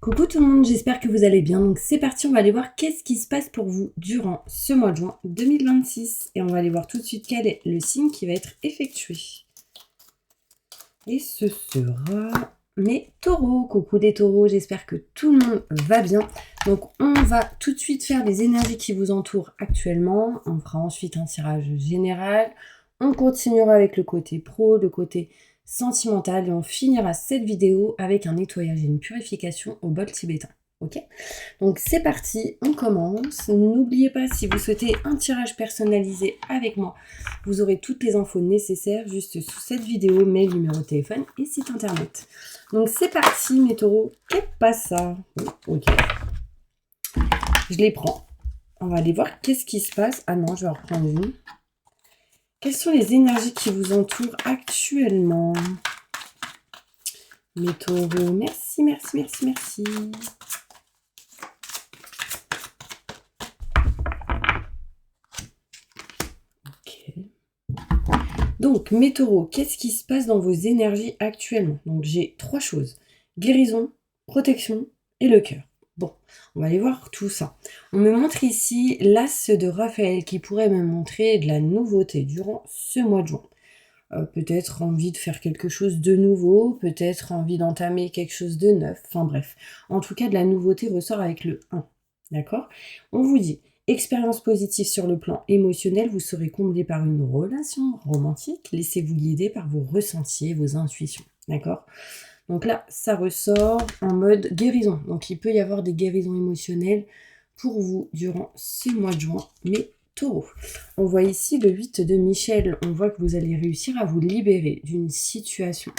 Coucou tout le monde, j'espère que vous allez bien. Donc c'est parti, on va aller voir qu'est-ce qui se passe pour vous durant ce mois de juin 2026. Et on va aller voir tout de suite quel est le signe qui va être effectué. Et ce sera mes taureaux. Coucou les taureaux, j'espère que tout le monde va bien. Donc on va tout de suite faire les énergies qui vous entourent actuellement. On fera ensuite un tirage général. On continuera avec le côté pro, le côté sentimental et on finira cette vidéo avec un nettoyage et une purification au bol tibétain. Ok? Donc c'est parti, on commence. N'oubliez pas, si vous souhaitez un tirage personnalisé avec moi, vous aurez toutes les infos nécessaires juste sous cette vidéo, mail, numéro de téléphone et site internet. Donc c'est parti mes taureaux, qu'est-ce pas ça? Ok, je les prends. On va aller voir qu'est-ce qui se passe. Ah non, je vais en reprendre une. Quelles sont les énergies qui vous entourent actuellement? Mes taureaux, merci, merci, merci, merci. Ok. Donc, mes taureaux, qu'est-ce qui se passe dans vos énergies actuellement? Donc, j'ai 3 choses. Guérison, protection et le cœur. Bon, on va aller voir tout ça. On me montre ici l'as de Raphaël qui pourrait me montrer de la nouveauté durant ce mois de juin. Peut-être envie de faire quelque chose de nouveau, peut-être envie d'entamer quelque chose de neuf, enfin bref. En tout cas, de la nouveauté ressort avec le 1, d'accord? On vous dit, expérience positive sur le plan émotionnel, vous serez comblé par une relation romantique, laissez-vous guider par vos ressentis et vos intuitions, d'accord? Donc là, ça ressort en mode guérison, donc il peut y avoir des guérisons émotionnelles pour vous durant ce mois de juin, mais Taureau. On voit ici le 8 de Michel. On voit que vous allez réussir à vous libérer d'une situation.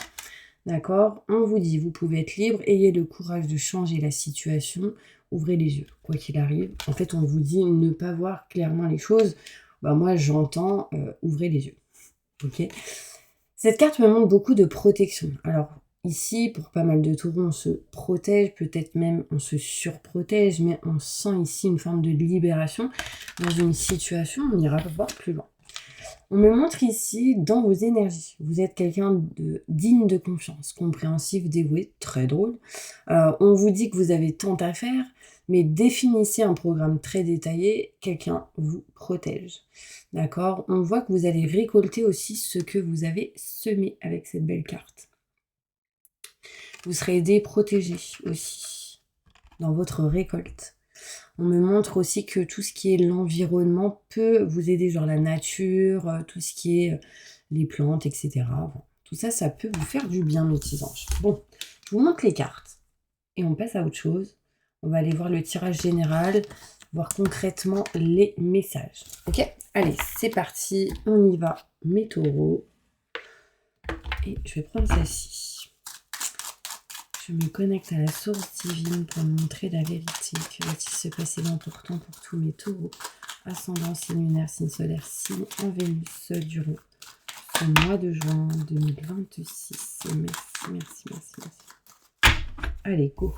D'accord? On vous dit, vous pouvez être libre, ayez le courage de changer la situation, ouvrez les yeux, quoi qu'il arrive. En fait, on vous dit ne pas voir clairement les choses. Bah, moi, j'entends ouvrez les yeux. Ok? Cette carte me montre beaucoup de protection. Alors, ici, pour pas mal de taureaux, on se protège, peut-être même on se surprotège, mais on sent ici une forme de libération dans une situation, on ira voir plus loin. On me montre ici dans vos énergies. Vous êtes quelqu'un de digne de confiance, compréhensif, dévoué, très drôle. On vous dit que vous avez tant à faire, mais définissez un programme très détaillé, quelqu'un vous protège. D'accord? On voit que vous allez récolter aussi ce que vous avez semé avec cette belle carte. Vous serez aidé, protégé aussi dans votre récolte. On me montre aussi que tout ce qui est l'environnement peut vous aider, genre la nature, tout ce qui est les plantes, etc. Bon, tout ça, ça peut vous faire du bien, mes petits anges. Bon, je vous montre les cartes et on passe à autre chose. On va aller voir le tirage général, voir concrètement les messages. Ok? Allez, c'est parti, on y va, mes taureaux. Et je vais prendre celle-ci. Je me connecte à la source divine pour me montrer la vérité. Que va-t-il se passer d'important pour tous mes taureaux? Ascendant, signe lunaire, signe solaire, signe en Vénus durant ce mois de juin 2026. Merci, merci, merci, merci. Allez, go!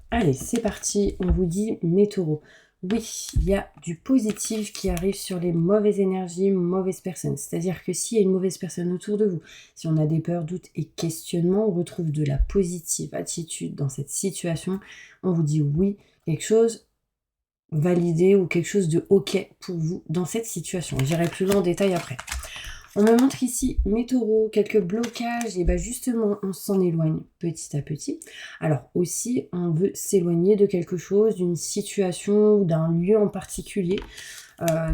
Allez, c'est parti. On vous dit, mes taureaux. Oui, il y a du positif qui arrive sur les mauvaises énergies, mauvaises personnes. C'est-à-dire que s'il y a une mauvaise personne autour de vous, si on a des peurs, doutes et questionnements, on retrouve de la positive attitude dans cette situation. On vous dit oui, quelque chose validé ou quelque chose de OK pour vous dans cette situation. J'irai plus loin en détail après. On me montre ici, mes taureaux, quelques blocages, et bien justement, on s'en éloigne petit à petit. Alors aussi, on veut s'éloigner de quelque chose, d'une situation ou d'un lieu en particulier.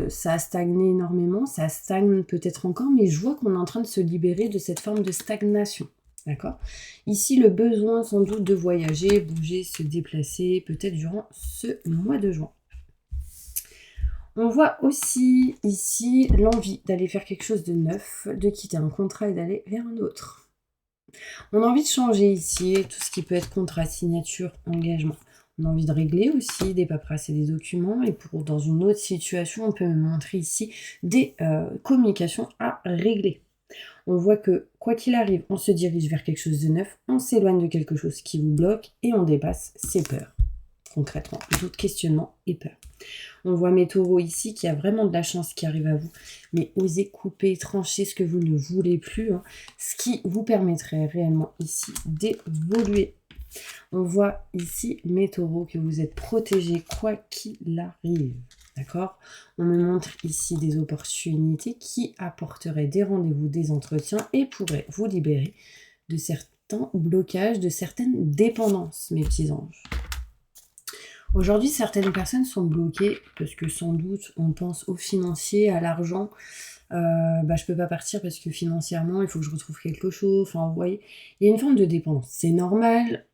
Ça a stagné énormément, ça stagne peut-être encore, mais je vois qu'on est en train de se libérer de cette forme de stagnation. D'accord? Ici, le besoin sans doute de voyager, bouger, se déplacer, peut-être durant ce mois de juin. On voit aussi ici l'envie d'aller faire quelque chose de neuf, de quitter un contrat et d'aller vers un autre. On a envie de changer ici tout ce qui peut être contrat, signature, engagement. On a envie de régler aussi des paperasses et des documents. Et pour dans une autre situation, on peut me montrer ici des communications à régler. On voit que quoi qu'il arrive, on se dirige vers quelque chose de neuf, on s'éloigne de quelque chose qui vous bloque et on dépasse ses peurs. concrètement. Doute, questionnement et peur. On voit mes taureaux ici qu'il y a vraiment de la chance qui arrive à vous. Mais osez couper, trancher ce que vous ne voulez plus. Ce qui vous permettrait réellement ici d'évoluer. On voit ici, mes taureaux, que vous êtes protégés quoi qu'il arrive. D'accord? On me montre ici des opportunités qui apporteraient des rendez-vous, des entretiens et pourraient vous libérer de certains blocages, de certaines dépendances, mes petits anges. Aujourd'hui, certaines personnes sont bloquées parce que sans doute on pense au financier, à l'argent. Je peux pas partir parce que financièrement, il faut que je retrouve quelque chose. Enfin, vous voyez, il y a une forme de dépendance. C'est normal.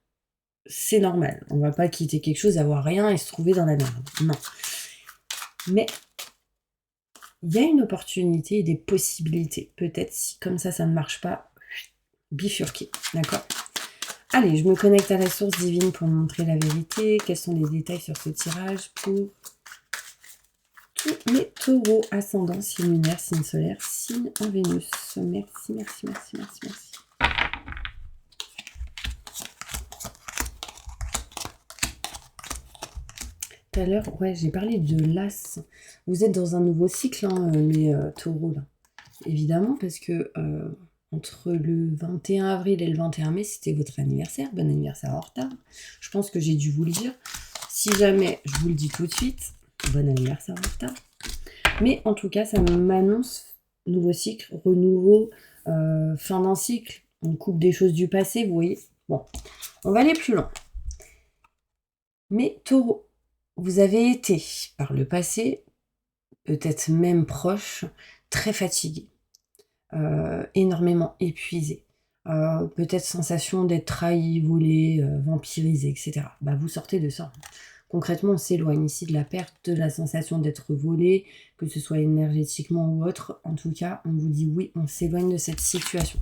C'est normal. On va pas quitter quelque chose, avoir rien et se trouver dans la merde. Non. Mais il y a une opportunité et des possibilités. Peut-être si comme ça ne marche pas, bifurquer. D'accord? Allez, je me connecte à la source divine pour montrer la vérité. Quels sont les détails sur ce tirage pour tous mes taureaux, ascendant, signe lunaire, signe solaire, signe en Vénus. Merci, merci, merci, merci, merci. Tout à l'heure, ouais, j'ai parlé de l'as. Vous êtes dans un nouveau cycle, mes taureaux, là. Évidemment, parce que entre le 21 avril et le 21 mai, c'était votre anniversaire. Bon anniversaire en retard. Je pense que j'ai dû vous le dire. Si jamais, je vous le dis tout de suite, bon anniversaire en retard. Mais en tout cas, ça m'annonce nouveau cycle, renouveau, fin d'un cycle. On coupe des choses du passé, vous voyez. Bon, on va aller plus loin. Mais taureaux, vous avez été, par le passé, peut-être même proche, très fatigué, énormément épuisé, peut-être sensation d'être trahi, volé, vampirisé, etc. Vous sortez de ça. Concrètement, on s'éloigne ici de la perte, de la sensation d'être volé, que ce soit énergétiquement ou autre. En tout cas, on vous dit oui, on s'éloigne de cette situation.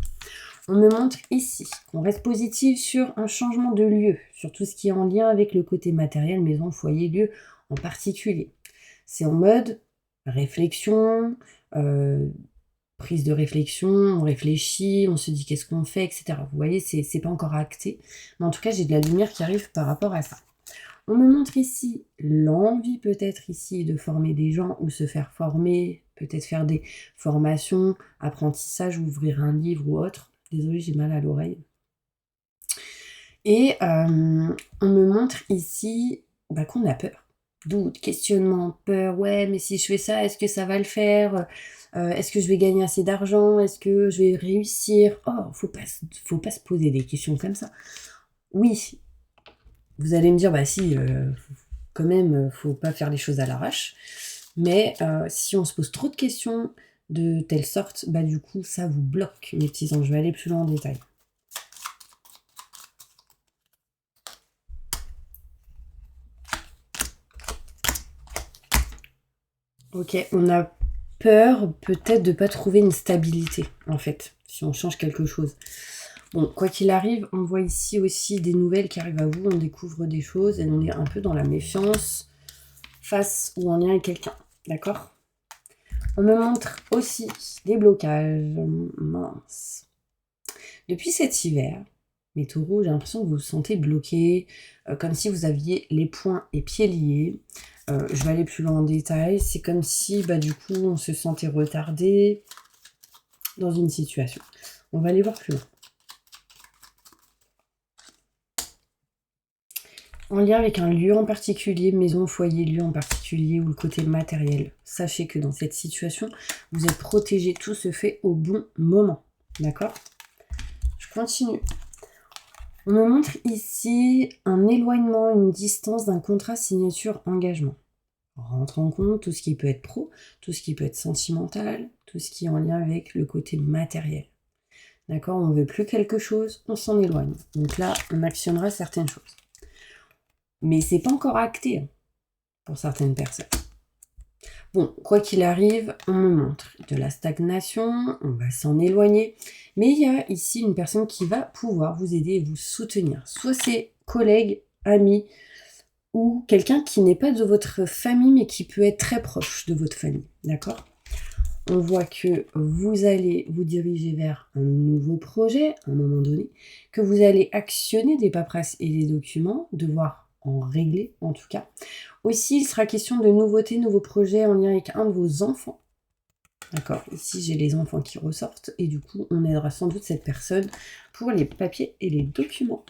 On me montre ici qu'on reste positif sur un changement de lieu, sur tout ce qui est en lien avec le côté matériel, maison, foyer, lieu en particulier. C'est en mode réflexion, prise de réflexion, on réfléchit, on se dit qu'est-ce qu'on fait, etc. Vous voyez, c'est pas encore acté. Mais en tout cas, j'ai de la lumière qui arrive par rapport à ça. On me montre ici l'envie peut-être ici de former des gens ou se faire former, peut-être faire des formations, apprentissage, ouvrir un livre ou autre. Désolée, j'ai mal à l'oreille. Et on me montre ici qu'on a peur. Doute, questionnement, peur. Ouais, mais si je fais ça, est-ce que ça va le faire? Est-ce que je vais gagner assez d'argent? Est-ce que je vais réussir? Oh, faut pas se poser des questions comme ça. Oui, vous allez me dire, si, quand même, faut pas faire les choses à l'arrache. Mais si on se pose trop de questions de telle sorte, du coup, ça vous bloque, mes petits anges. Je vais aller plus loin en détail. Ok, on a peur peut-être de ne pas trouver une stabilité, en fait, si on change quelque chose. Bon, quoi qu'il arrive, on voit ici aussi des nouvelles qui arrivent à vous, on découvre des choses et on est un peu dans la méfiance face ou en lien avec quelqu'un, d'accord? On me montre aussi des blocages, mince. Depuis cet hiver, mes taureaux, j'ai l'impression que vous vous sentez bloqués, comme si vous aviez les poings et pieds liés. Je vais aller plus loin en détail. C'est comme si, du coup, on se sentait retardé dans une situation. On va aller voir plus loin. En lien avec un lieu en particulier, maison, foyer, lieu en particulier, ou le côté matériel. Sachez que dans cette situation, vous êtes protégé. Tout se fait au bon moment. D'accord? Je continue. On me montre ici un éloignement, une distance d'un contrat signature-engagement. Rentre en compte tout ce qui peut être pro, tout ce qui peut être sentimental, tout ce qui est en lien avec le côté matériel. D'accord? On ne veut plus quelque chose, on s'en éloigne. Donc là, on actionnera certaines choses. Mais c'est pas encore acté pour certaines personnes. Bon, quoi qu'il arrive, on me montre de la stagnation, on va s'en éloigner. Mais il y a ici une personne qui va pouvoir vous aider et vous soutenir. Soit c'est collègues, amis, ou quelqu'un qui n'est pas de votre famille, mais qui peut être très proche de votre famille. D'accord? On voit que vous allez vous diriger vers un nouveau projet, à un moment donné, que vous allez actionner des paperasses et des documents, devoir en régler en tout cas. Aussi, il sera question de nouveautés, nouveaux projets en lien avec un de vos enfants. D'accord, ici j'ai les enfants qui ressortent et du coup on aidera sans doute cette personne pour les papiers et les documents.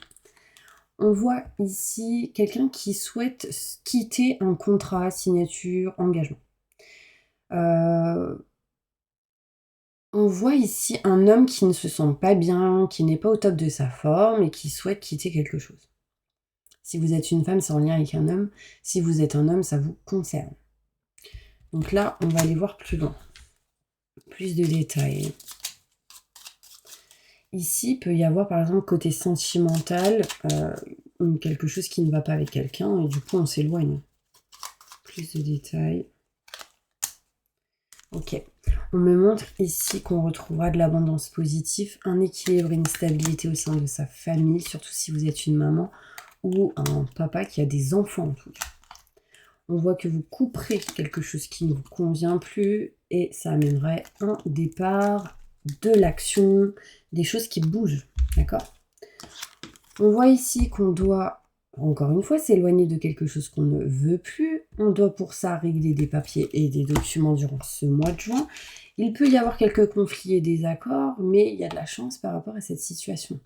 On voit ici quelqu'un qui souhaite quitter un contrat, signature, engagement. On voit ici un homme qui ne se sent pas bien, qui n'est pas au top de sa forme et qui souhaite quitter quelque chose. Si vous êtes une femme, c'est en lien avec un homme. Si vous êtes un homme, ça vous concerne. Donc là, on va aller voir plus loin. Plus de détails. Ici, il peut y avoir par exemple côté sentimental, quelque chose qui ne va pas avec quelqu'un et du coup on s'éloigne. Plus de détails. Ok. On me montre ici qu'on retrouvera de l'abondance positive, un équilibre, une stabilité au sein de sa famille, surtout si vous êtes une maman ou un papa qui a des enfants en tout cas. On voit que vous couperez quelque chose qui ne vous convient plus et ça amènerait un départ, de l'action, des choses qui bougent, d'accord? On voit ici qu'on doit, encore une fois, s'éloigner de quelque chose qu'on ne veut plus. On doit pour ça régler des papiers et des documents durant ce mois de juin. Il peut y avoir quelques conflits et désaccords, mais il y a de la chance par rapport à cette situation.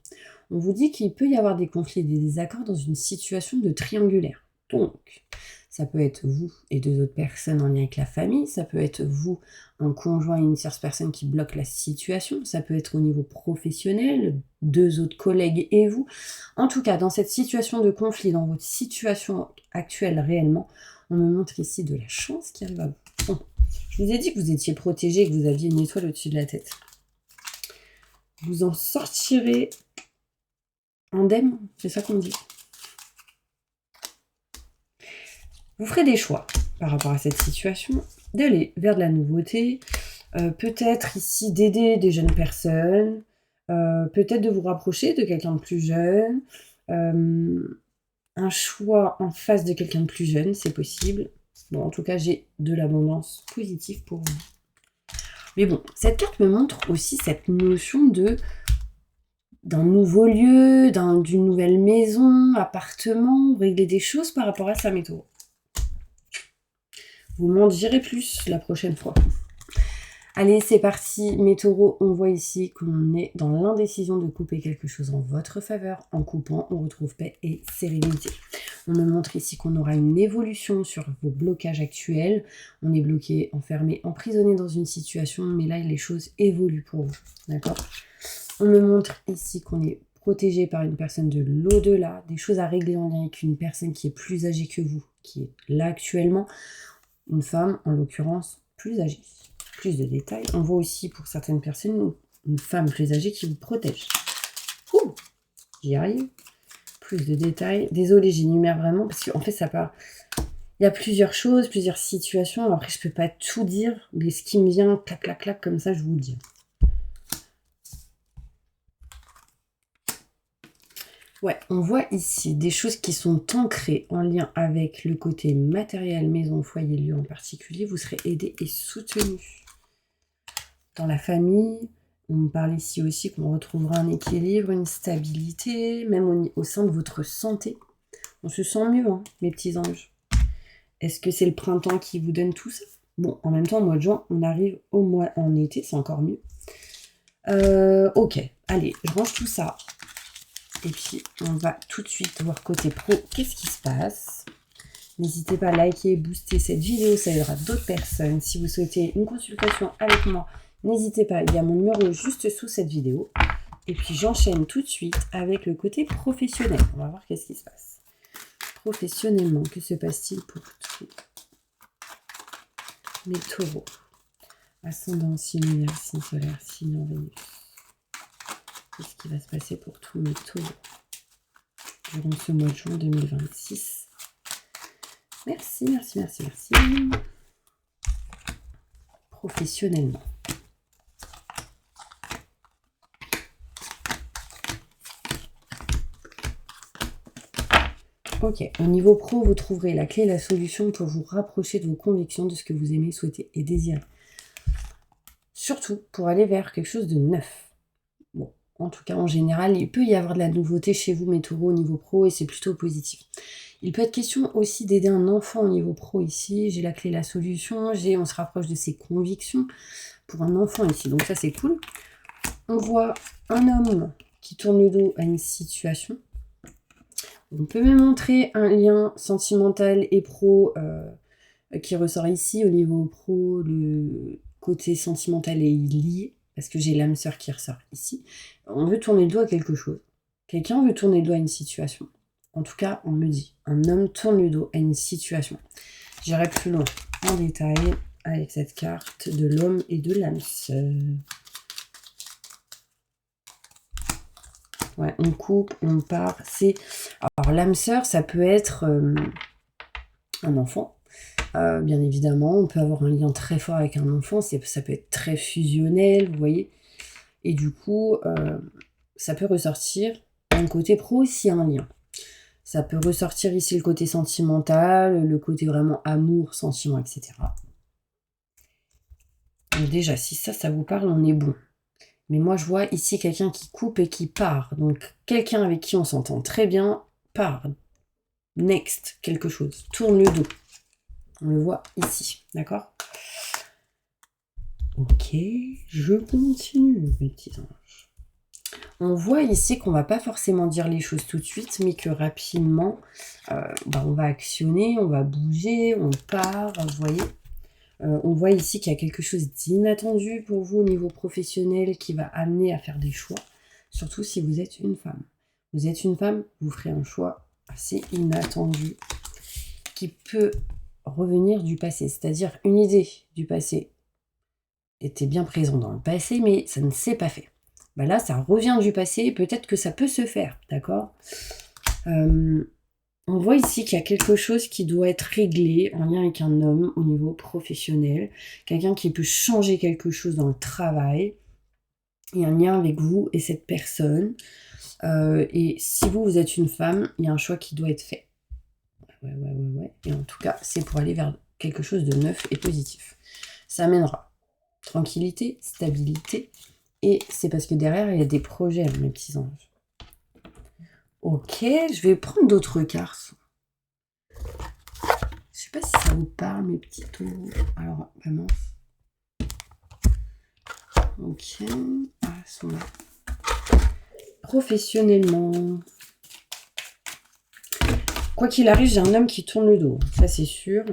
On vous dit qu'il peut y avoir des conflits et des désaccords dans une situation de triangulaire. Donc, ça peut être vous et deux autres personnes en lien avec la famille, ça peut être vous, un conjoint et une tierce personne qui bloquent la situation, ça peut être au niveau professionnel, deux autres collègues et vous. En tout cas, dans cette situation de conflit, dans votre situation actuelle réellement, on me montre ici de la chance qui arrive à vous. Bon, je vous ai dit que vous étiez protégé, que vous aviez une étoile au-dessus de la tête. Vous en sortirez indemne, c'est ça qu'on dit. Vous ferez des choix par rapport à cette situation, d'aller vers de la nouveauté, peut-être ici d'aider des jeunes personnes, peut-être de vous rapprocher de quelqu'un de plus jeune, un choix en face de quelqu'un de plus jeune, c'est possible. Bon, en tout cas, j'ai de l'abondance positive pour vous. Mais bon, cette carte me montre aussi cette notion d'un nouveau lieu, d'une nouvelle maison, appartement, régler des choses par rapport à ça, mes taureaux. Vous m'en direz plus la prochaine fois. Allez, c'est parti, mes taureaux. On voit ici qu'on est dans l'indécision de couper quelque chose en votre faveur. En coupant, on retrouve paix et sérénité. On me montre ici qu'on aura une évolution sur vos blocages actuels. On est bloqué, enfermé, emprisonné dans une situation, mais là, les choses évoluent pour vous. D'accord ? On me montre ici qu'on est protégé par une personne de l'au-delà, des choses à régler en lien avec une personne qui est plus âgée que vous, qui est là actuellement. Une femme, en l'occurrence, plus âgée. Plus de détails. On voit aussi pour certaines personnes une femme plus âgée qui vous protège. Ouh, j'y arrive. Plus de détails. Désolée, j'énumère vraiment parce qu'en fait, ça part. Il y a plusieurs choses, plusieurs situations. Après, je peux pas tout dire, mais ce qui me vient, clac, clac, clac, comme ça, je vous le dis. Ouais, on voit ici des choses qui sont ancrées en lien avec le côté matériel, maison, foyer, lieu en particulier. Vous serez aidé et soutenu. Dans la famille, on me parle ici aussi qu'on retrouvera un équilibre, une stabilité, même au sein de votre santé. On se sent mieux, hein, mes petits anges. Est-ce que c'est le printemps qui vous donne tout ça? Bon, en même temps, au mois de juin, on arrive au mois en été, c'est encore mieux. Ok, allez, je range tout ça. Et puis, on va tout de suite voir côté pro, qu'est-ce qui se passe. N'hésitez pas à liker, booster cette vidéo, ça aidera d'autres personnes. Si vous souhaitez une consultation avec moi, n'hésitez pas, il y a mon numéro juste sous cette vidéo. Et puis, j'enchaîne tout de suite avec le côté professionnel. On va voir qu'est-ce qui se passe. Professionnellement, que se passe-t-il pour tous mes taureaux? Ascendant, signe lunaire, signe solaire, signe en Vénus. Qu'est-ce qui va se passer pour tous mes taureaux durant ce mois de juin 2026? Merci, merci, merci, merci. Professionnellement. Ok, au niveau pro, vous trouverez la clé et la solution pour vous rapprocher de vos convictions, de ce que vous aimez, souhaitez et désirez. Surtout pour aller vers quelque chose de neuf. Bon, en tout cas, en général, il peut y avoir de la nouveauté chez vous, mes taureaux, au niveau pro, et c'est plutôt positif. Il peut être question aussi d'aider un enfant au niveau pro ici. J'ai la clé, la solution. On se rapproche de ses convictions pour un enfant ici. Donc ça, c'est cool. On voit un homme qui tourne le dos à une situation. On peut même montrer un lien sentimental et pro qui ressort ici. Au niveau pro, le côté sentimental est lié, parce que j'ai l'âme sœur qui ressort ici. On veut tourner le dos à quelque chose. Quelqu'un veut tourner le dos à une situation. En tout cas, on me dit, un homme tourne le dos à une situation. J'irai plus loin en détail avec cette carte de l'homme et de l'âme sœur. Ouais, on coupe, on part. Alors l'âme sœur, ça peut être un enfant. Bien évidemment, on peut avoir un lien très fort avec un enfant. Ça peut être très fusionnel, vous voyez. Et du coup, ça peut ressortir d'un côté pro s'il y a un lien. Ça peut ressortir ici le côté sentimental, le côté vraiment amour, sentiment, etc. Donc déjà, si ça vous parle, on est bon. Mais moi, je vois ici quelqu'un qui coupe et qui part. Donc, quelqu'un avec qui on s'entend très bien part. Next, quelque chose. Tourne le dos. On le voit ici, d'accord? Ok, je continue, mes petits anges. On voit ici qu'on va pas forcément dire les choses tout de suite, mais que rapidement, on va actionner, on va bouger, on part, vous voyez. On voit ici qu'il y a quelque chose d'inattendu pour vous au niveau professionnel qui va amener à faire des choix, surtout si vous êtes une femme. Vous êtes une femme, vous ferez un choix assez inattendu qui peut revenir du passé, c'est-à-dire une idée du passé était bien présente dans le passé, mais ça ne s'est pas fait. Là, ça revient du passé, et peut-être que ça peut se faire, d'accord? On voit ici qu'il y a quelque chose qui doit être réglé en lien avec un homme au niveau professionnel, quelqu'un qui peut changer quelque chose dans le travail, et un lien avec vous et cette personne. Et si vous êtes une femme, il y a un choix qui doit être fait. Ouais. Et en tout cas, c'est pour aller vers quelque chose de neuf et positif. Ça amènera tranquillité, stabilité, et c'est parce que derrière, il y a des projets, mes petits anges. Ok, je vais prendre d'autres cartes. Je sais pas si ça vous parle, mes petits taureaux. Alors, mince. Ok, elles sont là. Professionnellement. Quoi qu'il arrive, j'ai un homme qui tourne le dos. Ça, c'est sûr.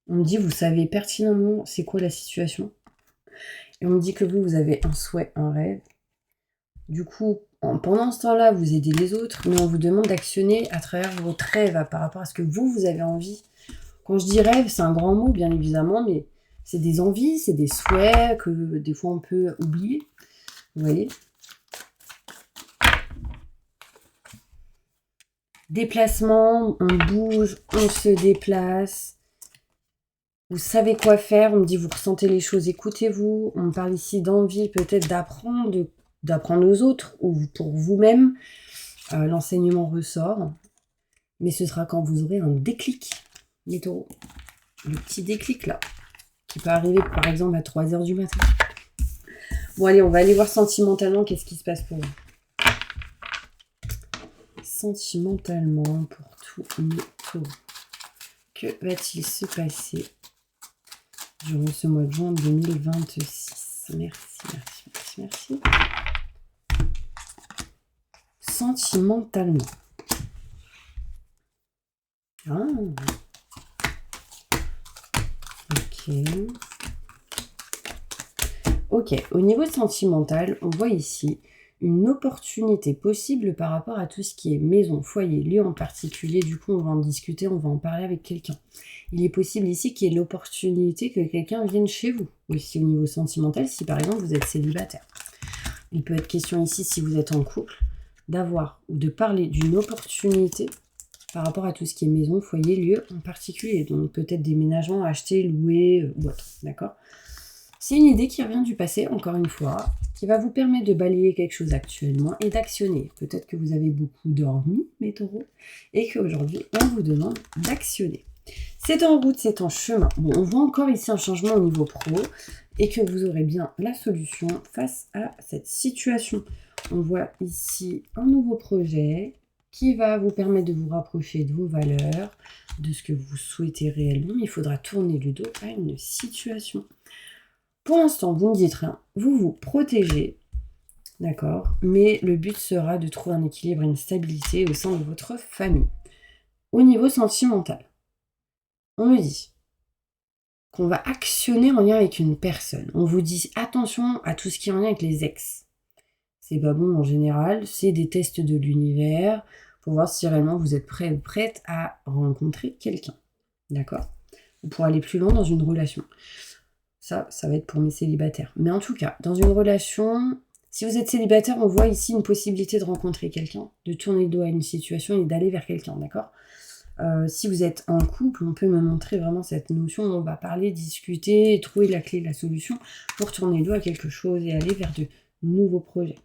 On me dit, vous savez pertinemment c'est quoi la situation. Et on me dit que vous avez un souhait, un rêve. Du coup, pendant ce temps-là, vous aidez les autres, mais on vous demande d'actionner à travers votre rêve par rapport à ce que vous avez envie. Quand je dis rêve, c'est un grand mot, bien évidemment, mais c'est des envies, c'est des souhaits que des fois on peut oublier. Vous voyez ? Déplacement, on bouge, on se déplace. Vous savez quoi faire, on me dit vous ressentez les choses, écoutez-vous. On me parle ici d'envie, peut-être d'apprendre aux autres ou pour vous-même. L'enseignement ressort. Mais ce sera quand vous aurez un déclic, les taureaux. Le petit déclic là, qui peut arriver par exemple à 3h du matin. Bon allez, on va aller voir sentimentalement qu'est-ce qui se passe pour vous. Sentimentalement pour tous les taureaux. Que va-t-il se passer durant ce mois de juin 2026? Merci. Sentimentalement. Ah. Ok, au niveau sentimental, on voit ici une opportunité possible par rapport à tout ce qui est maison, foyer, lieu en particulier. Du coup, on va en discuter, on va en parler avec quelqu'un. Il est possible ici qu'il y ait l'opportunité que quelqu'un vienne chez vous, aussi au niveau sentimental, si par exemple vous êtes célibataire. Il peut être question ici, si vous êtes en couple, d'avoir ou de parler d'une opportunité par rapport à tout ce qui est maison, foyer, lieu en particulier. Donc peut-être déménagement, acheter, louer ou autre, d'accord ? C'est une idée qui revient du passé, encore une fois, qui va vous permettre de balayer quelque chose actuellement et d'actionner. Peut-être que vous avez beaucoup dormi, mes taureaux, et qu'aujourd'hui, on vous demande d'actionner. C'est en route, c'est en chemin. Bon, on voit encore ici un changement au niveau pro et que vous aurez bien la solution face à cette situation. On voit ici un nouveau projet, qui va vous permettre de vous rapprocher de vos valeurs, de ce que vous souhaitez réellement, mais il faudra tourner le dos à une situation. Pour l'instant, vous ne dites rien, vous vous protégez, d'accord, mais le but sera de trouver un équilibre et une stabilité au sein de votre famille. Au niveau sentimental, on me dit qu'on va actionner en lien avec une personne. On vous dit attention à tout ce qui est en lien avec les ex. C'est pas bon en général, c'est des tests de l'univers pour voir si réellement vous êtes prêt ou prête à rencontrer quelqu'un. D'accord? Ou pour aller plus loin dans une relation. Ça va être pour mes célibataires. Mais en tout cas, dans une relation, si vous êtes célibataire, on voit ici une possibilité de rencontrer quelqu'un, de tourner le dos à une situation et d'aller vers quelqu'un, d'accord? Si vous êtes en couple, on peut me montrer vraiment cette notion où on va parler, discuter, trouver la clé, la solution pour tourner le dos à quelque chose et aller vers de nouveaux projets.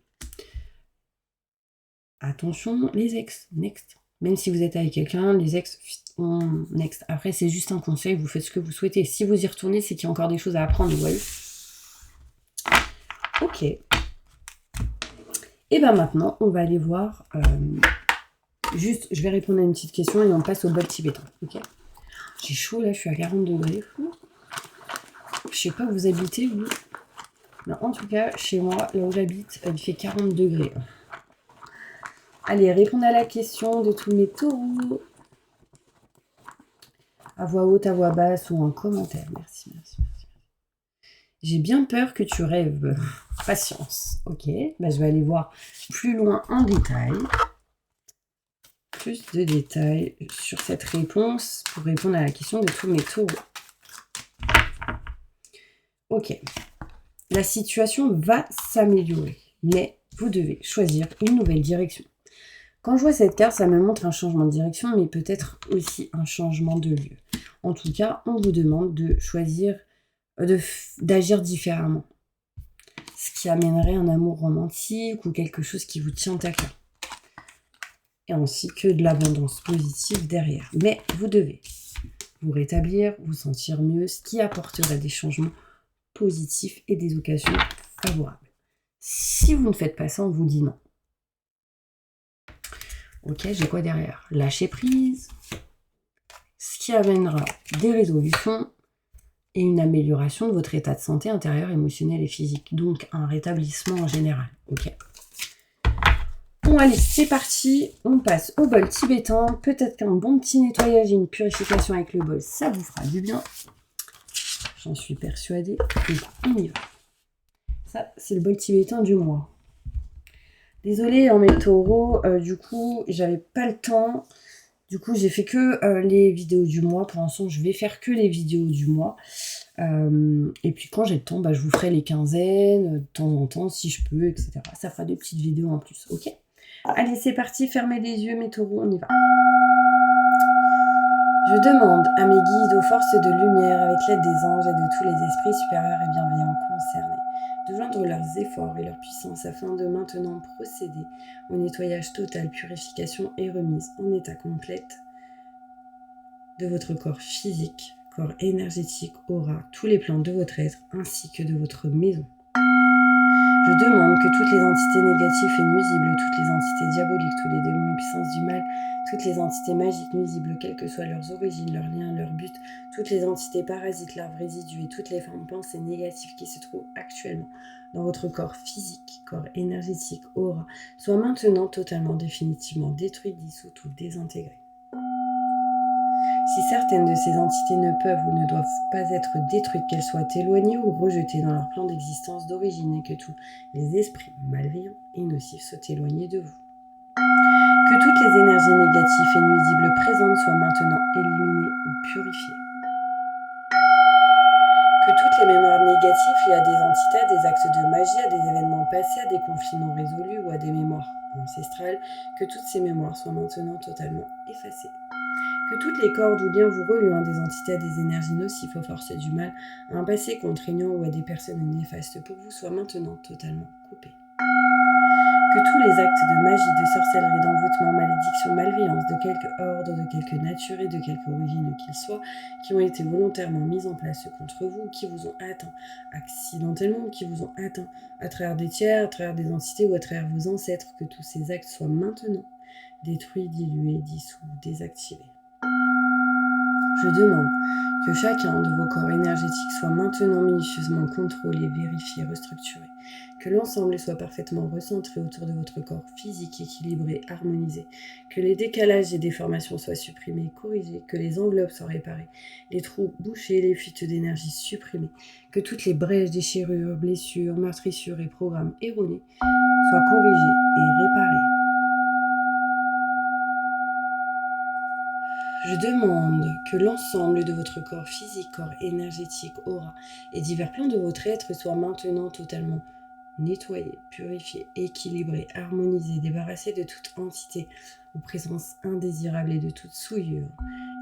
Attention, les ex, next. Même si vous êtes avec quelqu'un, les ex, next. Après, c'est juste un conseil, vous faites ce que vous souhaitez. Si vous y retournez, c'est qu'il y a encore des choses à apprendre, vous voyez. Ok. Et bien maintenant, on va aller voir... juste, je vais répondre à une petite question et on passe au bol tibétain. Ok. J'ai chaud là, je suis à 40 degrés. Je sais pas où vous habitez, vous. Mais en tout cas, chez moi, là où j'habite, il fait 40 degrés. Allez, répondez à la question de tous mes taureaux. À voix haute, à voix basse ou en commentaire. Merci. J'ai bien peur que tu rêves. Patience. Ok, bah, je vais aller voir plus loin en détail. Plus de détails sur cette réponse pour répondre à la question de tous mes taureaux. Ok. La situation va s'améliorer, mais vous devez choisir une nouvelle direction. Quand je vois cette carte, ça me montre un changement de direction, mais peut-être aussi un changement de lieu. En tout cas, on vous demande de choisir, d'agir différemment. Ce qui amènerait un amour romantique ou quelque chose qui vous tient à cœur. Et ainsi que de l'abondance positive derrière. Mais vous devez vous rétablir, vous sentir mieux, ce qui apporterait des changements positifs et des occasions favorables. Si vous ne faites pas ça, on vous dit non. Ok, j'ai quoi derrière? Lâcher prise, ce qui amènera des résolutions et une amélioration de votre état de santé intérieur, émotionnel et physique. Donc un rétablissement en général. Ok. Bon allez, c'est parti. On passe au bol tibétain. Peut-être qu'un bon petit nettoyage et une purification avec le bol, ça vous fera du bien. J'en suis persuadée. Et on y va. Ça, c'est le bol tibétain du mois. Désolée, en mes taureaux, du coup, j'avais pas le temps. Du coup, j'ai fait que les vidéos du mois. Pour l'instant, je vais faire que les vidéos du mois. Et puis, quand j'ai le temps, je vous ferai les quinzaines, de temps en temps, si je peux, etc. Ça fera des petites vidéos en plus, ok? Allez, c'est parti. Fermez les yeux, mes taureaux, on y va. Je demande à mes guides, aux forces de lumière, avec l'aide des anges et de tous les esprits supérieurs et bienveillants concernés, de joindre leurs efforts et leur puissance afin de maintenant procéder au nettoyage total, purification et remise en état complète de votre corps physique, corps énergétique, aura, tous les plans de votre être ainsi que de votre maison. Je demande que toutes les entités négatives et nuisibles, toutes les entités diaboliques, tous les démons et puissances du mal, toutes les entités magiques nuisibles, quelles que soient leurs origines, leurs liens, leurs buts, toutes les entités parasites, larves, résidus et toutes les formes pensées négatives qui se trouvent actuellement dans votre corps physique, corps énergétique, aura, soient maintenant totalement, définitivement détruites, dissoutes ou désintégrées. Si certaines de ces entités ne peuvent ou ne doivent pas être détruites, qu'elles soient éloignées ou rejetées dans leur plan d'existence d'origine et que tous les esprits malveillants et nocifs soient éloignés de vous. Que toutes les énergies négatives et nuisibles présentes soient maintenant éliminées ou purifiées. Que toutes les mémoires négatives liées à des entités, à des actes de magie, à des événements passés, à des conflits non résolus ou à des mémoires ancestrales, que toutes ces mémoires soient maintenant totalement effacées. Que toutes les cordes ou liens vous reliant à des entités, à des énergies nocives, aux forces du mal, à un passé contraignant ou à des personnes néfastes pour vous soient maintenant totalement coupés. Que tous les actes de magie, de sorcellerie, d'envoûtement, malédiction, malveillance, de quelque ordre, de quelque nature et de quelque origine qu'ils soient, qui ont été volontairement mis en place contre vous, qui vous ont atteint accidentellement, ou qui vous ont atteint à travers des tiers, à travers des entités ou à travers vos ancêtres, que tous ces actes soient maintenant détruit, dilué, dissous, désactivé. Je demande que chacun de vos corps énergétiques soit maintenant minutieusement contrôlé, vérifié, restructuré, que l'ensemble soit parfaitement recentré autour de votre corps physique, équilibré, harmonisé, que les décalages et déformations soient supprimés, corrigés, que les enveloppes soient réparées, les trous bouchés, les fuites d'énergie supprimées, que toutes les brèches, déchirures, blessures, meurtrissures et programmes erronés soient corrigés et réparés. Je demande que l'ensemble de votre corps physique, corps énergétique, aura et divers plans de votre être soient maintenant totalement nettoyés, purifiés, équilibrés, harmonisés, débarrassés de toute entité ou présence indésirable et de toute souillure,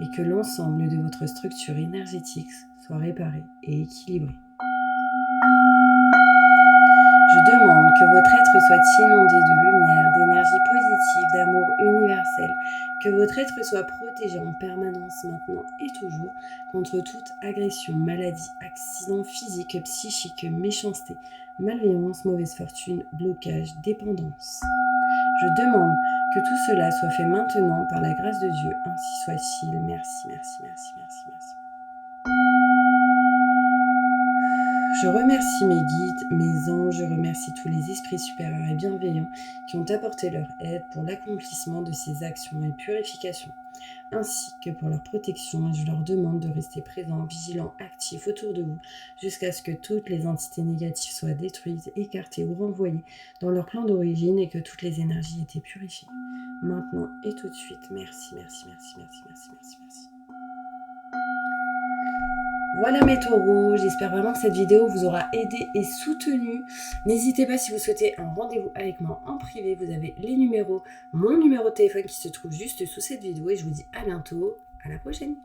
et que l'ensemble de votre structure énergétique soit réparé et équilibré. Je demande que votre être soit inondé de lumière, d'énergie positive, d'amour universel, que votre être soit protégé en permanence maintenant et toujours contre toute agression, maladie, accident physique, psychique, méchanceté, malveillance, mauvaise fortune, blocage, dépendance. Je demande que tout cela soit fait maintenant par la grâce de Dieu, ainsi soit-il. Merci, merci, merci, merci, merci. Je remercie mes guides, mes anges, je remercie tous les esprits supérieurs et bienveillants qui ont apporté leur aide pour l'accomplissement de ces actions et purifications, ainsi que pour leur protection, et je leur demande de rester présents, vigilants, actifs autour de vous, jusqu'à ce que toutes les entités négatives soient détruites, écartées ou renvoyées dans leur plan d'origine et que toutes les énergies aient été purifiées. Maintenant et tout de suite, merci, merci, merci, merci, merci, merci, merci. Voilà mes taureaux, j'espère vraiment que cette vidéo vous aura aidé et soutenu. N'hésitez pas si vous souhaitez un rendez-vous avec moi en privé, vous avez les numéros, mon numéro de téléphone qui se trouve juste sous cette vidéo et je vous dis à bientôt, à la prochaine.